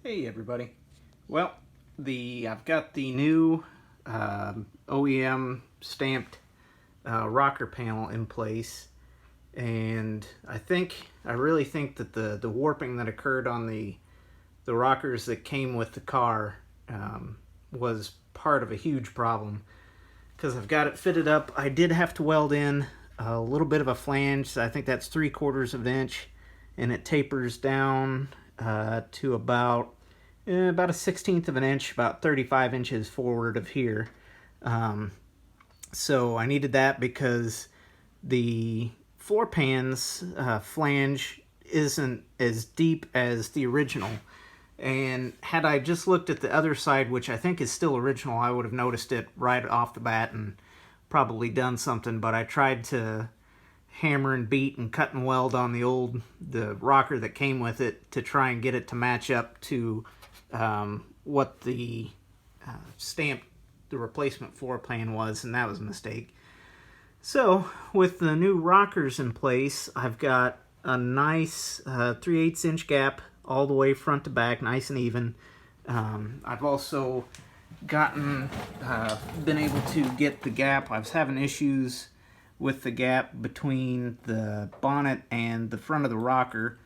Hey everybody. Well, I've got the new OEM stamped rocker panel in place, and I really think that the warping that occurred on the rockers that came with the car was part of a huge problem, because I've got it fitted up. I did have to weld in a little bit of a flange. I think that's 3/4 of an inch, and it tapers down to about a 1/16 of an inch, about 35 inches forward of here. So I needed that because the floor pan's flange isn't as deep as the original. And had I just looked at the other side, which I think is still original, I would have noticed it right off the bat and probably done something. But I tried to hammer and beat and cut and weld on the rocker that came with it to try and get it to match up to what the replacement floor pan was, and that was a mistake. So with the new rockers in place, I've got a nice 3/8 inch gap all the way front to back, nice and even. I've also been able to get the gap. I was having issues with the gap between the bonnet and the front of the rocker.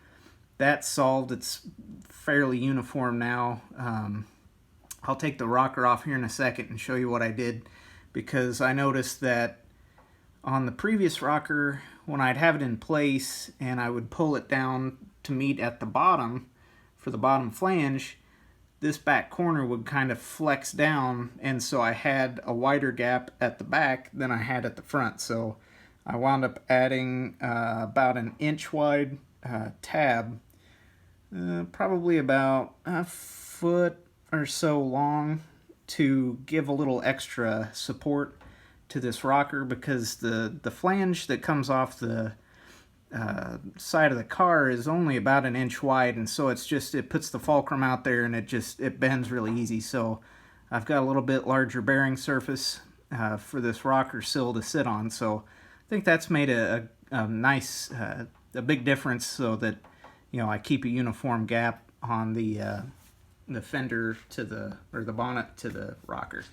That's solved. It's fairly uniform now. I'll take the rocker off here in a second and show you what I did, because I noticed that on the previous rocker, when I'd have it in place and I would pull it down to meet at the bottom for the bottom flange, this back corner would kind of flex down, and so I had a wider gap at the back than I had at the front. So I wound up adding about an inch wide tab, probably about a foot or so long, to give a little extra support to this rocker, because the flange that comes off the side of the car is only about an inch wide, and so it puts the fulcrum out there, and it bends really easy. So I've got a little bit larger bearing surface for this rocker sill to sit on. So I think that's made a nice a big difference, so that I keep a uniform gap on the fender to the bonnet to the rocker.